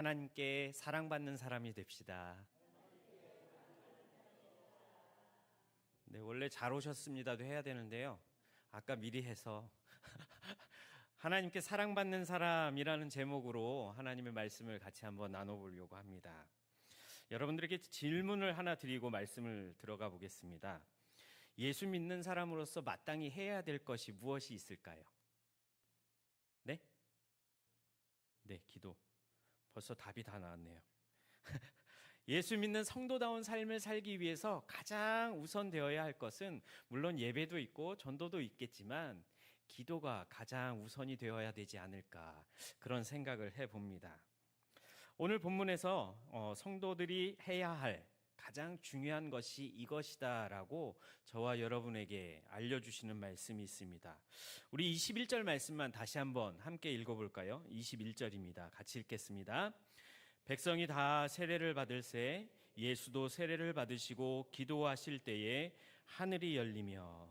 하나님께 사랑받는 사람이 됩시다. 네, 원래 잘 오셨습니다도 해야 되는데요. 아까 미리 해서 하나님께 사랑받는 사람이라는 제목으로 하나님의 말씀을 같이 한번 나눠보려고 합니다. 여러분들에게 질문을 하나 드리고 말씀을 들어가 보겠습니다. 예수 믿는 사람으로서 마땅히 해야 될 것이 무엇이 있을까요? 네? 네, 기도. 벌써 답이 다 나왔네요. 예수 믿는 성도다운 삶을 살기 위해서 가장 우선되어야 할 것은 물론 예배도 있고 전도도 있겠지만 기도가 가장 우선이 되어야 되지 않을까 그런 생각을 해봅니다. 오늘 본문에서 성도들이 해야 할 가장 중요한 것이 이것이다라고 저와 여러분에게 알려주시는 말씀이 있습니다. 우리 21절 말씀만 다시 한번 함께 읽어볼까요? 21절입니다. 같이 읽겠습니다. 백성이 다 세례를 받을새 예수도 세례를 받으시고 기도하실 때에 하늘이 열리며.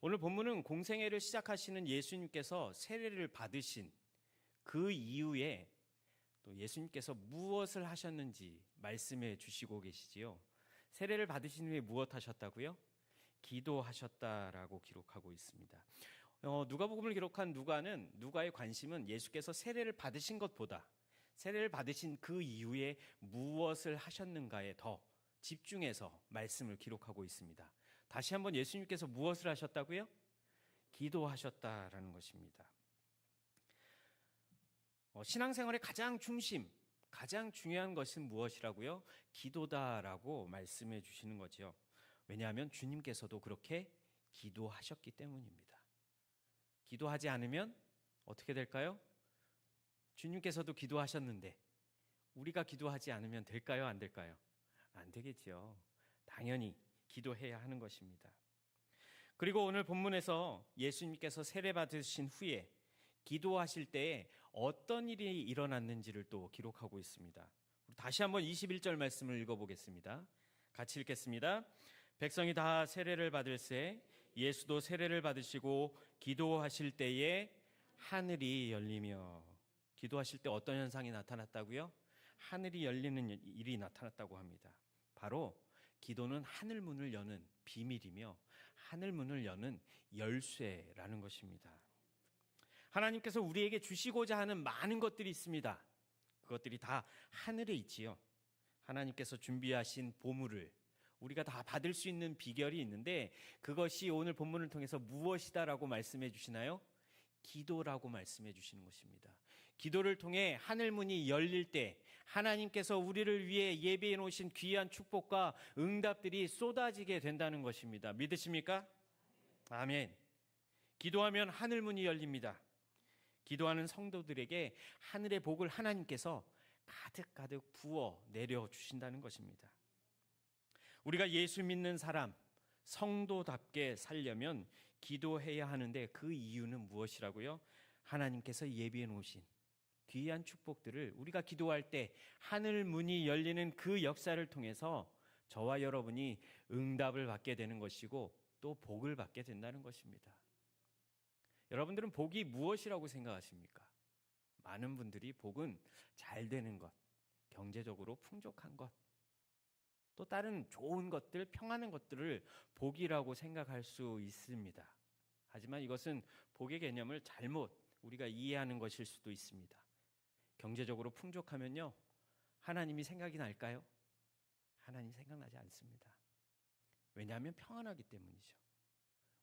오늘 본문은 공생애를 시작하시는 예수님께서 세례를 받으신 그 이후에 또 예수님께서 무엇을 하셨는지 말씀해 주시고 계시지요. 세례를 받으신 후에 무엇 하셨다고요? 기도하셨다라고 기록하고 있습니다. 누가복음을 기록한 누가의 관심은 예수께서 세례를 받으신 것보다 세례를 받으신 그 이후에 무엇을 하셨는가에 더 집중해서 말씀을 기록하고 있습니다. 다시 한번 예수님께서 무엇을 하셨다고요? 기도하셨다라는 것입니다. 신앙생활의 가장 중심, 가장 중요한 것은 무엇이라고요? 기도다라고 말씀해 주시는 거죠. 왜냐하면 주님께서도 그렇게 기도하셨기 때문입니다. 기도하지 않으면 어떻게 될까요? 주님께서도 기도하셨는데 우리가 기도하지 않으면 될까요? 안 될까요? 안 되겠죠. 당연히 기도해야 하는 것입니다. 그리고 오늘 본문에서 예수님께서 세례 받으신 후에 기도하실 때에 어떤 일이 일어났는지를 또 기록하고 있습니다. 다시 한번 21절 말씀을 읽어보겠습니다. 같이 읽겠습니다. 백성이 다 세례를 받을새 예수도 세례를 받으시고 기도하실 때에 하늘이 열리며. 기도하실 때 어떤 현상이 나타났다고요? 하늘이 열리는 일이 나타났다고 합니다. 바로 기도는 하늘 문을 여는 비밀이며 하늘 문을 여는 열쇠라는 것입니다. 하나님께서 우리에게 주시고자 하는 많은 것들이 있습니다. 그것들이 다 하늘에 있지요. 하나님께서 준비하신 보물을 우리가 다 받을 수 있는 비결이 있는데 그것이 오늘 본문을 통해서 무엇이다라고 말씀해 주시나요? 기도라고 말씀해 주시는 것입니다. 기도를 통해 하늘문이 열릴 때 하나님께서 우리를 위해 예비해 놓으신 귀한 축복과 응답들이 쏟아지게 된다는 것입니다. 믿으십니까? 아멘. 기도하면 하늘문이 열립니다. 기도하는 성도들에게 하늘의 복을 하나님께서 가득가득 부어 내려주신다는 것입니다. 우리가 예수 믿는 사람, 성도답게 살려면 기도해야 하는데 그 이유는 무엇이라고요? 하나님께서 예비해 놓으신 귀한 축복들을 우리가 기도할 때 하늘 문이 열리는 그 역사를 통해서 저와 여러분이 응답을 받게 되는 것이고 또 복을 받게 된다는 것입니다. 여러분들은 복이 무엇이라고 생각하십니까? 많은 분들이 복은 잘 되는 것, 경제적으로 풍족한 것, 또 다른 좋은 것들, 평안한 것들을 복이라고 생각할 수 있습니다. 하지만 이것은 복의 개념을 잘못 우리가 이해하는 것일 수도 있습니다. 경제적으로 풍족하면요, 하나님이 생각이 날까요? 하나님 생각나지 않습니다. 왜냐하면 평안하기 때문이죠.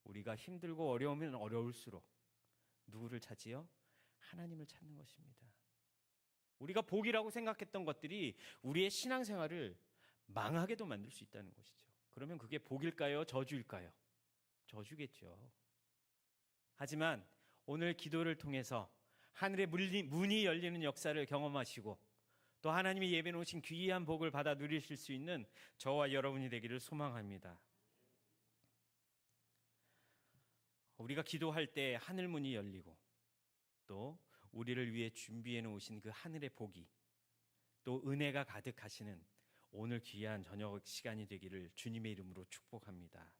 우리가 힘들고 어려우면 어려울수록 누구를 찾지요? 하나님을 찾는 것입니다. 우리가 복이라고 생각했던 것들이 우리의 신앙생활을 망하게도 만들 수 있다는 것이죠. 그러면 그게 복일까요? 저주일까요? 저주겠죠. 하지만 오늘 기도를 통해서 하늘의 문이 열리는 역사를 경험하시고 또 하나님이 예비해 놓으신 귀한 복을 받아 누리실 수 있는 저와 여러분이 되기를 소망합니다. 우리가 기도할 때 하늘 문이 열리고 또 우리를 위해 준비해 놓으신 그 하늘의 복이 또 은혜가 가득하시는 오늘 귀한 저녁 시간이 되기를 주님의 이름으로 축복합니다.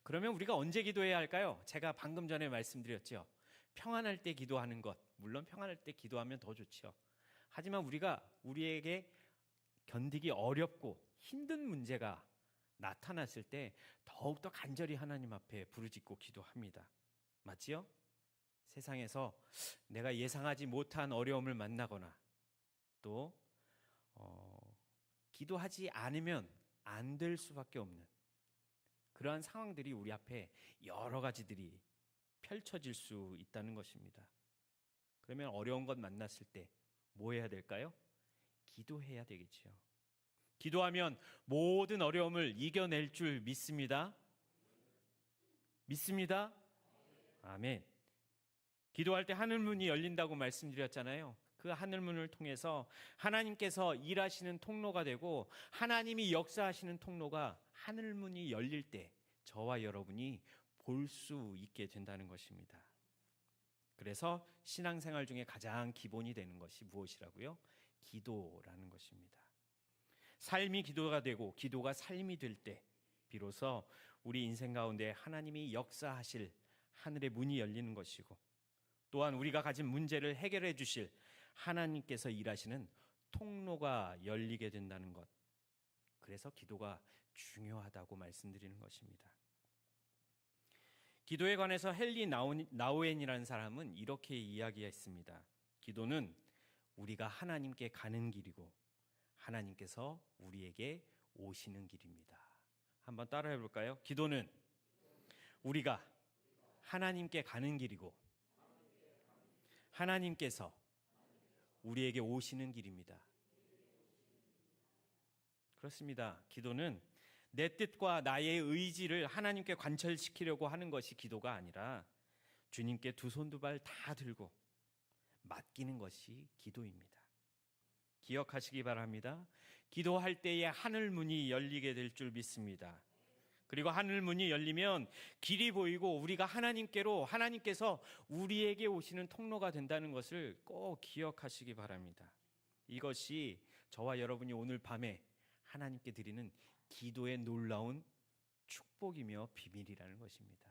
그러면 우리가 언제 기도해야 할까요? 제가 방금 전에 말씀드렸죠. 평안할 때 기도하는 것, 물론 평안할 때 기도하면 더 좋죠. 하지만 우리에게 견디기 어렵고 힘든 문제가 나타났을 때 더욱더 간절히 하나님 앞에 부르짖고 기도합니다. 맞지요? 세상에서 내가 예상하지 못한 어려움을 만나거나 또 기도하지 않으면 안 될 수밖에 없는 그러한 상황들이 우리 앞에 여러 가지들이 펼쳐질 수 있다는 것입니다. 그러면 어려운 것 만났을 때 뭐 해야 될까요? 기도해야 되겠지요. 기도하면 모든 어려움을 이겨낼 줄 믿습니다. 믿습니다. 아멘. 기도할 때 하늘문이 열린다고 말씀드렸잖아요. 그 하늘문을 통해서 하나님께서 일하시는 통로가 되고 하나님이 역사하시는 통로가 하늘문이 열릴 때 저와 여러분이 볼 수 있게 된다는 것입니다. 그래서 신앙생활 중에 가장 기본이 되는 것이 무엇이라고요? 기도라는 것입니다. 삶이 기도가 되고 기도가 삶이 될 때 비로소 우리 인생 가운데 하나님이 역사하실 하늘의 문이 열리는 것이고 또한 우리가 가진 문제를 해결해 주실 하나님께서 일하시는 통로가 열리게 된다는 것. 그래서 기도가 중요하다고 말씀드리는 것입니다. 기도에 관해서 헨리 나우엔이라는 사람은 이렇게 이야기했습니다. 기도는 우리가 하나님께 가는 길이고 하나님께서 우리에게 오시는 길입니다. 한번 따라해 볼까요? 기도는 우리가 하나님께 가는 길이고 하나님께서 우리에게 오시는 길입니다. 그렇습니다. 기도는 내 뜻과 나의 의지를 하나님께 관철시키려고 하는 것이 기도가 아니라 주님께 두 손 두 발 다 들고 맡기는 것이 기도입니다. 기억하시기 바랍니다. 기도할 때에 하늘 문이 열리게 될 줄 믿습니다. 그리고 하늘 문이 열리면 길이 보이고 우리가 하나님께서 우리에게 오시는 통로가 된다는 것을 꼭 기억하시기 바랍니다. 이것이 저와 여러분이 오늘 밤에 하나님께 드리는 기도의 놀라운 축복이며 비밀이라는 것입니다.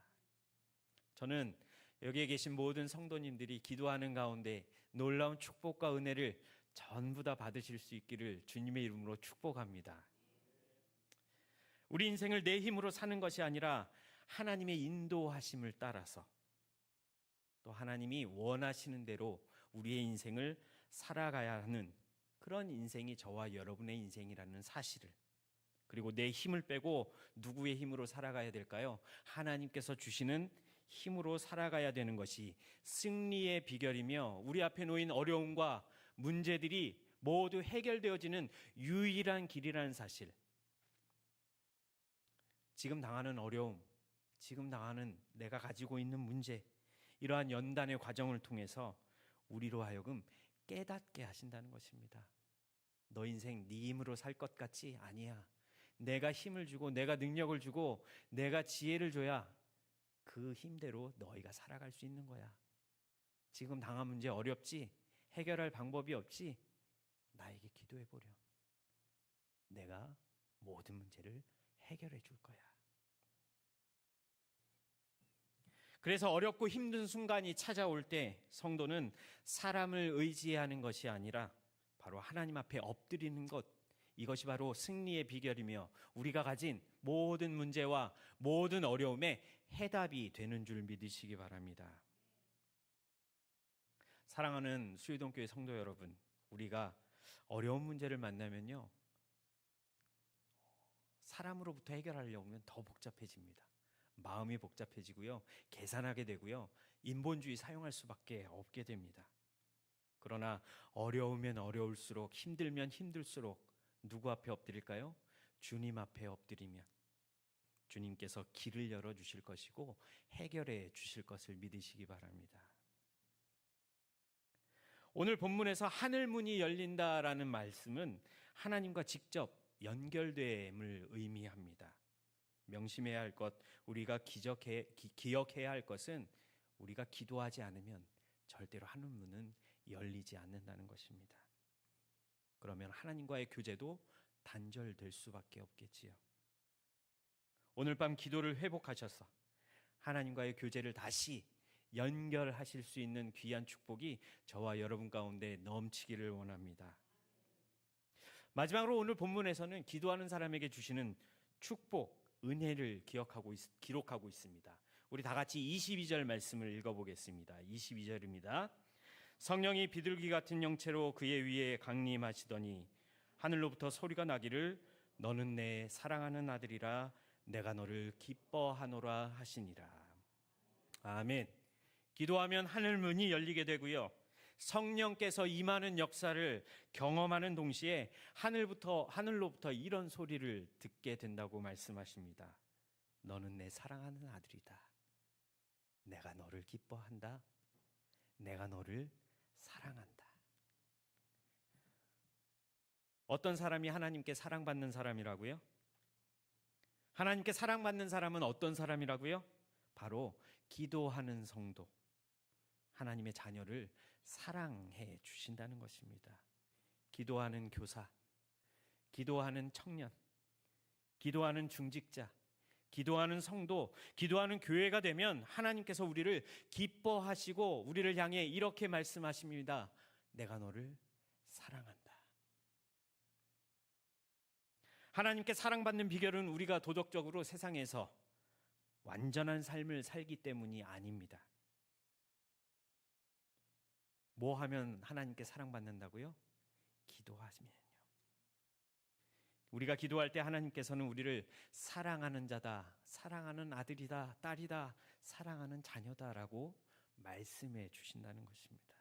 저는 여기에 계신 모든 성도님들이 기도하는 가운데 놀라운 축복과 은혜를 전부 다 받으실 수 있기를 주님의 이름으로 축복합니다. 우리 인생을 내 힘으로 사는 것이 아니라 하나님의 인도하심을 따라서 또 하나님이 원하시는 대로 우리의 인생을 살아가야 하는 그런 인생이 저와 여러분의 인생이라는 사실을, 그리고 내 힘을 빼고 누구의 힘으로 살아가야 될까요? 하나님께서 주시는 힘으로 살아가야 되는 것이 승리의 비결이며 우리 앞에 놓인 어려움과 문제들이 모두 해결되어지는 유일한 길이라는 사실. 지금 당하는 어려움, 지금 당하는 내가 가지고 있는 문제, 이러한 연단의 과정을 통해서 우리로 하여금 깨닫게 하신다는 것입니다. 너 인생 네 힘으로 살 것 같지? 아니야. 내가 힘을 주고 내가 능력을 주고 내가 지혜를 줘야 그 힘대로 너희가 살아갈 수 있는 거야. 지금 당한 문제 어렵지? 해결할 방법이 없지? 나에게 기도해보렴. 내가 모든 문제를 해결해 줄 거야. 그래서 어렵고 힘든 순간이 찾아올 때 성도는 사람을 의지하는 것이 아니라 바로 하나님 앞에 엎드리는 것, 이것이 바로 승리의 비결이며 우리가 가진 모든 문제와 모든 어려움의 해답이 되는 줄 믿으시기 바랍니다. 사랑하는 수유동교회 성도 여러분, 우리가 어려운 문제를 만나면요, 사람으로부터 해결하려고 하면 더 복잡해집니다. 마음이 복잡해지고요, 계산하게 되고요, 인본주의 사용할 수밖에 없게 됩니다. 그러나 어려우면 어려울수록, 힘들면 힘들수록 누구 앞에 엎드릴까요? 주님 앞에 엎드리면 주님께서 길을 열어주실 것이고 해결해 주실 것을 믿으시기 바랍니다. 오늘 본문에서 하늘문이 열린다라는 말씀은 하나님과 직접 연결됨을 의미합니다. 명심해야 할 것, 우리가 기억해야 할 것은 우리가 기도하지 않으면 절대로 하늘문은 열리지 않는다는 것입니다. 그러면 하나님과의 교제도 단절될 수밖에 없겠지요. 오늘 밤 기도를 회복하셔서 하나님과의 교제를 다시 연결하실 수 있는 귀한 축복이 저와 여러분 가운데 넘치기를 원합니다. 마지막으로 오늘 본문에서는 기도하는 사람에게 주시는 축복, 은혜를 기록하고 있습니다. 우리 다 같이 22절 말씀을 읽어보겠습니다. 22절입니다. 성령이 비둘기 같은 형체로 그의 위에 강림하시더니 하늘로부터 소리가 나기를 너는 내 사랑하는 아들이라 내가 너를 기뻐하노라 하시니라. 아멘. 기도하면 하늘 문이 열리게 되고요, 성령께서 임하는 역사를 경험하는 동시에 하늘로부터 이런 소리를 듣게 된다고 말씀하십니다. 너는 내 사랑하는 아들이다. 내가 너를 기뻐한다. 내가 너를 사랑한다. 어떤 사람이 하나님께 사랑받는 사람이라고요? 하나님께 사랑받는 사람은 어떤 사람이라고요? 바로 기도하는 성도, 하나님의 자녀를 사랑해 주신다는 것입니다. 기도하는 교사, 기도하는 청년, 기도하는 중직자, 기도하는 성도, 기도하는 교회가 되면 하나님께서 우리를 기뻐하시고 우리를 향해 이렇게 말씀하십니다. 내가 너를 사랑한다. 하나님께 사랑받는 비결은 우리가 도덕적으로 세상에서 완전한 삶을 살기 때문이 아닙니다. 뭐 하면 하나님께 사랑받는다고요? 기도하시면요. 우리가 기도할 때 하나님께서는 우리를 사랑하는 자다, 사랑하는 아들이다, 딸이다, 사랑하는 자녀다라고 말씀해 주신다는 것입니다.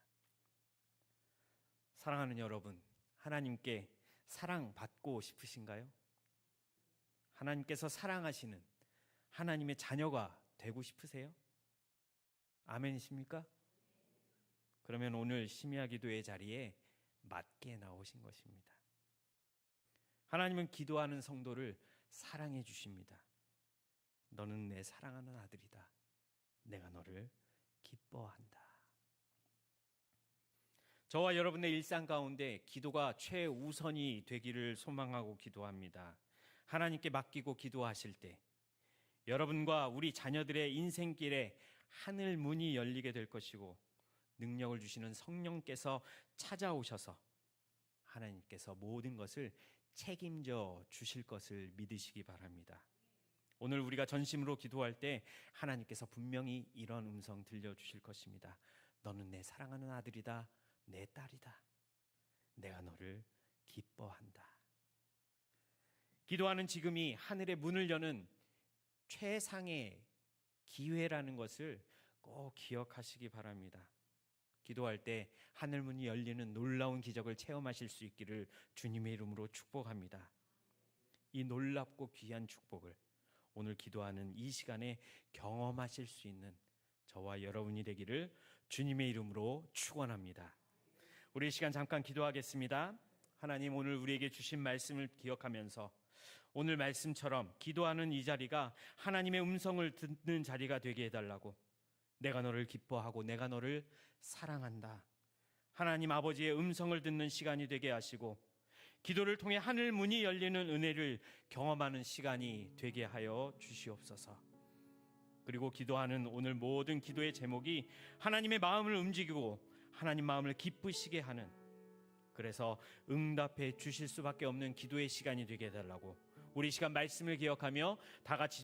사랑하는 여러분, 하나님께 사랑받고 싶으신가요? 하나님께서 사랑하시는 하나님의 자녀가 되고 싶으세요? 아멘이십니까? 그러면 오늘 심야 기도의 자리에 맞게 나오신 것입니다. 하나님은 기도하는 성도를 사랑해 주십니다. 너는 내 사랑하는 아들이다. 내가 너를 기뻐한다. 저와 여러분의 일상 가운데 기도가 최우선이 되기를 소망하고 기도합니다. 하나님께 맡기고 기도하실 때 여러분과 우리 자녀들의 인생길에 하늘 문이 열리게 될 것이고 능력을 주시는 성령께서 찾아오셔서 하나님께서 모든 것을 책임져 주실 것을 믿으시기 바랍니다. 오늘 우리가 전심으로 기도할 때 하나님께서 분명히 이런 음성 들려주실 것입니다. 너는 내 사랑하는 아들이다, 내 딸이다. 내가 너를 기뻐한다. 기도하는 지금이 하늘의 문을 여는 최상의 기회라는 것을 꼭 기억하시기 바랍니다. 기도할 때 하늘문이 열리는 놀라운 기적을 체험하실 수 있기를 주님의 이름으로 축복합니다. 이 놀랍고 귀한 축복을 오늘 기도하는 이 시간에 경험하실 수 있는 저와 여러분이 되기를 주님의 이름으로 축원합니다. 우리 이 시간 잠깐 기도하겠습니다. 하나님, 오늘 우리에게 주신 말씀을 기억하면서 오늘 말씀처럼 기도하는 이 자리가 하나님의 음성을 듣는 자리가 되게 해달라고, 내가 너를 기뻐하고 내가 너를 사랑한다, 하나님 아버지의 음성을 듣는 시간이 되게 하시고 기도를 통해 하늘 문이 열리는 은혜를 경험하는 시간이 되게 하여 주시옵소서. 그리고 기도하는 오늘 모든 기도의 제목이 하나님의 마음을 움직이고 하나님 마음을 기쁘시게 하는, 그래서 응답해 주실 수밖에 없는 기도의 시간이 되게 해달라고, 우리 시간 말씀을 기억하며 다 같이